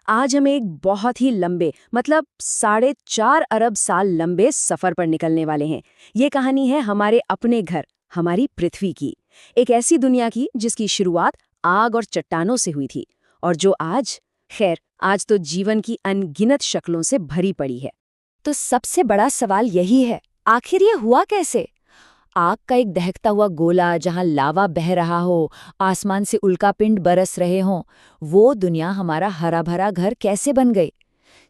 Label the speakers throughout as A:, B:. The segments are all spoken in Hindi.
A: आज हम एक बहुत ही लंबे मतलब 4.5 अरब साल लंबे सफर पर निकलने वाले हैं। ये कहानी है हमारे अपने घर, हमारी पृथ्वी की। एक ऐसी दुनिया की जिसकी शुरुआत आग और चट्टानों से हुई थी और जो आज तो जीवन की अनगिनत शक्लों से भरी पड़ी है।
B: तो सबसे बड़ा सवाल यही है, आखिर ये हुआ कैसे? आग का एक दहकता हुआ गोला जहां लावा बह रहा हो, आसमान से उल्कापिंड बरस रहे हों, वो दुनिया हमारा हरा भरा घर कैसे बन गई?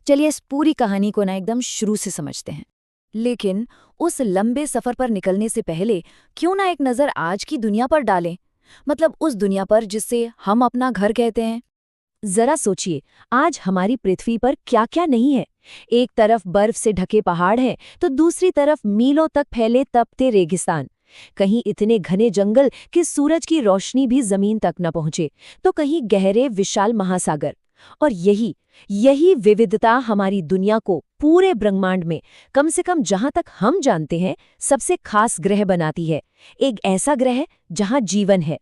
B: चलिए इस पूरी कहानी को ना एकदम शुरू से समझते हैं। लेकिन उस लंबे सफर पर निकलने से पहले क्यों ना एक नज़र आज की दुनिया पर डालें, मतलब उस दुनिया पर जिसे हम अपना घर कहते हैं। जरा सोचिए, आज हमारी पृथ्वी पर क्या क्या नहीं है। एक तरफ बर्फ से ढके पहाड़ है तो दूसरी तरफ मीलों तक फैले तपते रेगिस्तान। कहीं इतने घने जंगल कि सूरज की रोशनी भी जमीन तक न पहुंचे, तो कहीं गहरे विशाल महासागर। और यही विविधता हमारी दुनिया को पूरे ब्रह्मांड में, कम से कम जहां तक हम जानते हैं, सबसे खास ग्रह बनाती है। एक ऐसा ग्रह जहां जीवन है।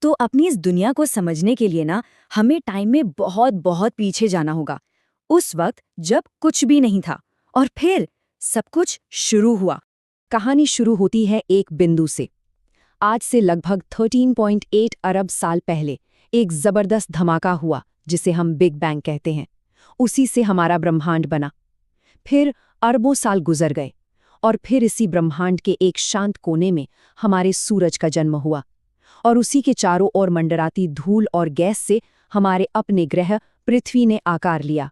A: तो अपनी इस दुनिया को समझने के लिए ना हमें टाइम में बहुत बहुत पीछे जाना होगा, उस वक्त जब कुछ भी नहीं था और फिर सब कुछ शुरू हुआ। कहानी शुरू होती है एक बिंदु से। आज से लगभग 13.8 अरब साल पहले एक जबरदस्त धमाका हुआ जिसे हम बिग बैंग कहते हैं। उसी से हमारा ब्रह्मांड बना। फिर अरबों साल गुजर गए और फिर इसी ब्रह्मांड के एक शांत कोने में हमारे सूरज का जन्म हुआ और उसी के चारों ओर मंडराती धूल और गैस से हमारे अपने ग्रह पृथ्वी ने आकार लिया।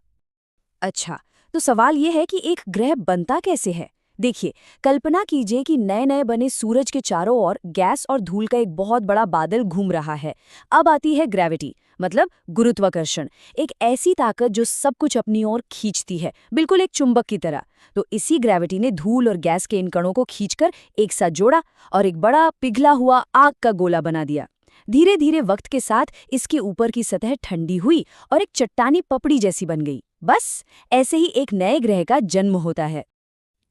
A: अच्छा, तो सवाल यह है कि एक ग्रह बनता कैसे है? देखिए, कल्पना कीजिए कि नए नए बने सूरज के चारों ओर गैस और धूल का एक बहुत बड़ा बादल घूम रहा है। अब आती है ग्रेविटी, मतलब गुरुत्वाकर्षण, एक ऐसी ताकत जो सब कुछ अपनी ओर खींचती है, बिल्कुल एक चुंबक की तरह। तो इसी ग्रेविटी ने धूल और गैस के इन कणों को खींचकर एक साथ जोड़ा और एक बड़ा पिघला हुआ आग का गोला बना दिया। धीरे धीरे वक्त के साथ इसके ऊपर की सतह ठंडी हुई और एक चट्टानी पपड़ी जैसी बन गई। बस ऐसे ही एक नए ग्रह का जन्म होता है।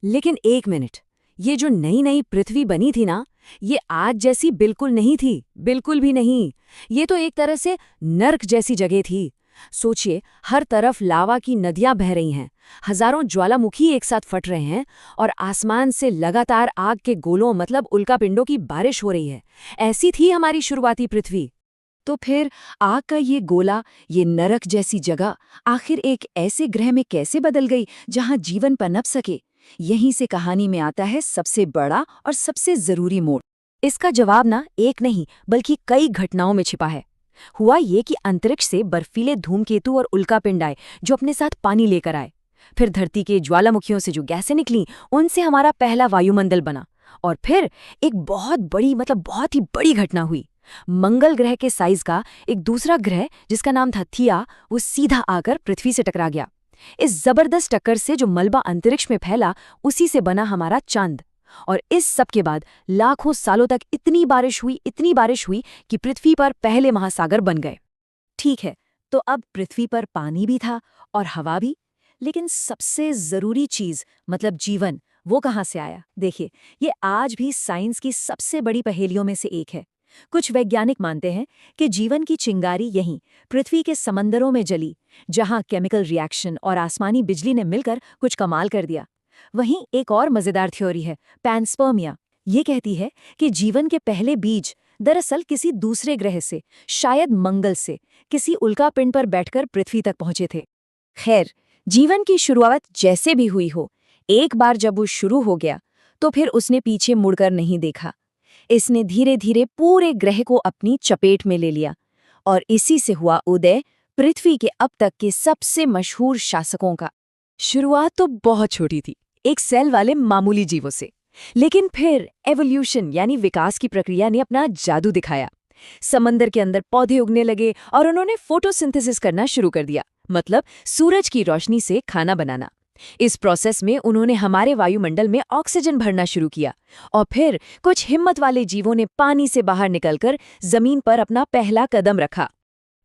A: लेकिन एक मिनट, ये जो नई नई पृथ्वी बनी थी ना, ये आज जैसी बिल्कुल नहीं थी, बिल्कुल भी नहीं। ये तो एक तरह से नर्क जैसी जगह थी। सोचिए, हर तरफ लावा की नदियां बह रही हैं, हजारों ज्वालामुखी एक साथ फट रहे हैं और आसमान से लगातार आग के गोलों मतलब उल्कापिंडों की बारिश हो रही है। ऐसी थी हमारी शुरुआती पृथ्वी। तो फिर आग का ये गोला, ये नरक जैसी जगह, आखिर एक ऐसे ग्रह में कैसे बदल गई जहां जीवन पनप सके? यहीं से कहानी में आता है सबसे बड़ा और सबसे जरूरी मोड़। इसका जवाब ना एक नहीं बल्कि कई घटनाओं में छिपा है। हुआ ये कि अंतरिक्ष से बर्फीले धूमकेतु और उल्कापिंड आए जो अपने साथ पानी लेकर आए। फिर धरती के ज्वालामुखियों से जो गैसें निकली, उनसे हमारा पहला वायुमंडल बना। और फिर एक बहुत बड़ी मतलब बहुत ही बड़ी घटना हुई। मंगल ग्रह के साइज का एक दूसरा ग्रह जिसका नाम था थिया, वो सीधा आकर पृथ्वी से टकरा गया। इस जबरदस्त टक्कर से जो मलबा अंतरिक्ष में फैला, उसी से बना हमारा चांद। और इस सब के बाद लाखों सालों तक इतनी बारिश हुई कि पृथ्वी पर पहले महासागर बन गए। ठीक है, तो अब पृथ्वी पर पानी भी था और हवा भी, लेकिन सबसे जरूरी चीज मतलब जीवन, वो कहाँ से आया? देखिए, ये आज भी साइंस की सबसे बड़ी पहेलियों में से एक है। कुछ वैज्ञानिक मानते हैं कि जीवन की चिंगारी यहीं पृथ्वी के समंदरों में जली, जहां केमिकल रिएक्शन और आसमानी बिजली ने मिलकर कुछ कमाल कर दिया। वहीं एक और मजेदार थ्योरी है, पैनस्पर्मिया। ये कहती है कि जीवन के पहले बीज दरअसल किसी दूसरे ग्रह से, शायद मंगल से, किसी उल्कापिंड पर बैठकर पृथ्वी तक पहुंचे थे। खैर, जीवन की शुरुआत जैसे भी हुई हो, एक बार जब वो शुरू हो गया तो फिर उसने पीछे मुड़कर नहीं देखा। इसने धीरे धीरे पूरे ग्रह को अपनी चपेट में ले लिया और इसी से हुआ उदय पृथ्वी के अब तक के सबसे मशहूर शासकों का। शुरुआत तो बहुत छोटी थी, एक सेल वाले मामूली जीवों से, लेकिन फिर एवोल्यूशन यानी विकास की प्रक्रिया ने अपना जादू दिखाया। समंदर के अंदर पौधे उगने लगे और उन्होंने फोटोसिंथेसिस करना शुरू कर दिया, मतलब सूरज की रोशनी से खाना बनाना। इस प्रोसेस में उन्होंने हमारे वायुमंडल में ऑक्सीजन भरना शुरू किया और फिर कुछ हिम्मत वाले जीवों ने पानी से बाहर निकलकर जमीन पर अपना पहला कदम रखा।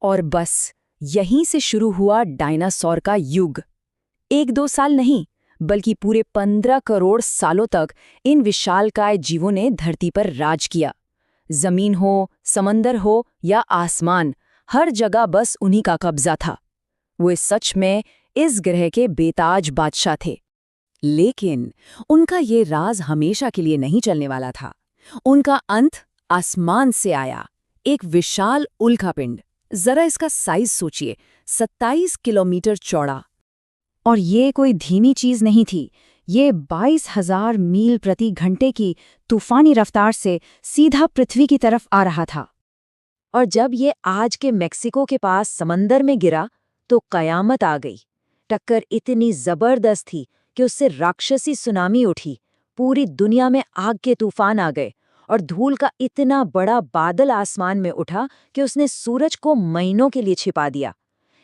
A: और बस यहीं से शुरू हुआ डायनासोर का युग। 1-2 साल नहीं, बल्कि पूरे 15 करोड़ सालों तक इन विशालकाय जीवों ने धरती पर राज किया। जमीन हो, समंदर हो या आसमान, हर जगह बस उन्हीं का कब्जा था।
B: वो सच में इस ग्रह के बेताज बादशाह थे। लेकिन उनका ये राज हमेशा के लिए नहीं चलने वाला था। उनका अंत आसमान से आया, एक विशाल उल्कापिंड। जरा इसका साइज सोचिए, 27 किलोमीटर चौड़ा।
A: और ये कोई धीमी चीज नहीं थी, ये 22,000 मील प्रति घंटे की तूफानी रफ्तार से सीधा पृथ्वी की तरफ आ रहा था।
B: और जब ये आज के मेक्सिको के पास समंदर में गिरा तो कयामत आ गई। टक्कर इतनी जबरदस्त थी कि उससे राक्षसी सुनामी उठी, पूरी दुनिया में आग के तूफान आ गए और धूल का इतना बड़ा बादल आसमान में उठा कि उसने सूरज को महीनों के लिए छिपा दिया।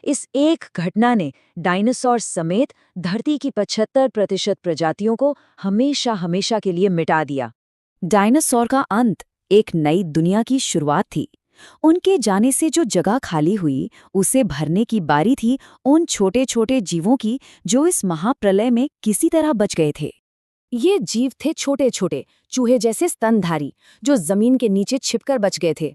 B: इस एक घटना ने डायनासोर समेत धरती की 75% प्रजातियों को हमेशा हमेशा के लिए मिटा दिया।
A: डायनासोर का अंत एक नई दुनिया की शुरुआत थी। उनके जाने से जो जगह खाली हुई, उसे भरने की बारी थी उन छोटे छोटे जीवों की जो इस महाप्रलय में किसी तरह बच गए थे। ये जीव थे छोटे छोटे चूहे जैसे स्तनधारी, जो जमीन के नीचे छिपकर बच गए थे।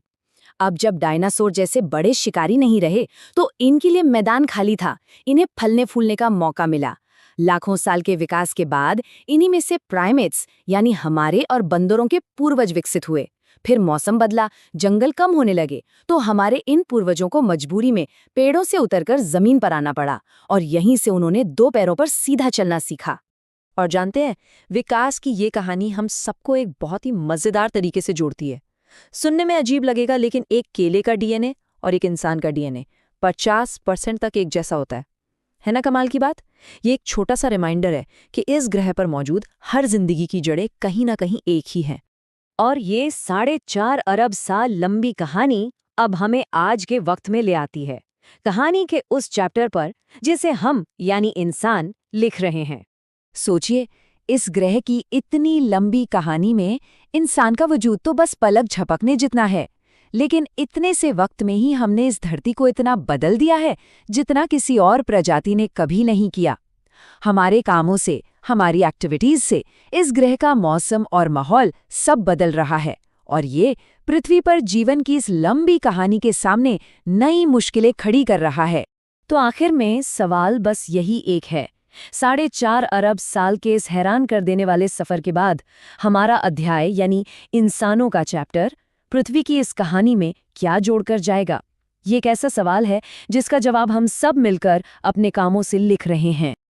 A: अब जब डायनासोर जैसे बड़े शिकारी नहीं रहे, तो इनके लिए मैदान खाली था। इन्हें फलने फूलने का मौका मिला। लाखों साल के विकास के बाद इन्हीं में से प्राइमेट्स यानी हमारे और बंदरों के पूर्वज विकसित हुए। फिर मौसम बदला, जंगल कम होने लगे, तो हमारे इन पूर्वजों को मजबूरी में पेड़ों से उतरकर जमीन पर आना पड़ा और यहीं से उन्होंने 2 पैरों पर सीधा चलना सीखा।
B: और जानते हैं, विकास की ये कहानी हम सबको एक बहुत ही मजेदार तरीके से जोड़ती है। सुनने में अजीब लगेगा, लेकिन एक केले का डीएनए और एक इंसान का डीएनए 50% तक एक जैसा होता है ना कमाल की बात। ये एक छोटा सा रिमाइंडर है कि इस ग्रह पर मौजूद हर जिंदगी की जड़ें कहीं ना कहीं एक ही हैं।
A: और ये 4.5 अरब साल लंबी कहानी अब हमें आज के वक्त में ले आती है, कहानी के उस चैप्टर पर जिसे हम यानी इंसान लिख रहे हैं।
B: सोचिए, इस ग्रह की इतनी लंबी कहानी में इंसान का वजूद तो बस पलक झपकने जितना है, लेकिन इतने से वक्त में ही हमने इस धरती को इतना बदल दिया है जितना किसी और प्रजाति ने कभी नहीं किया। हमारे कामों से, हमारी एक्टिविटीज से इस ग्रह का मौसम और माहौल सब बदल रहा है, और ये पृथ्वी पर जीवन की इस लंबी कहानी के सामने नई मुश्किलें खड़ी कर रहा है।
A: तो आखिर में सवाल बस यही एक है, 4.5 अरब साल के इस हैरान कर देने वाले सफर के बाद हमारा अध्याय यानी इंसानों का चैप्टर पृथ्वी की इस कहानी में क्या जोड़कर जाएगा? ये एक ऐसा सवाल है जिसका जवाब हम सब मिलकर अपने कामों से लिख रहे हैं।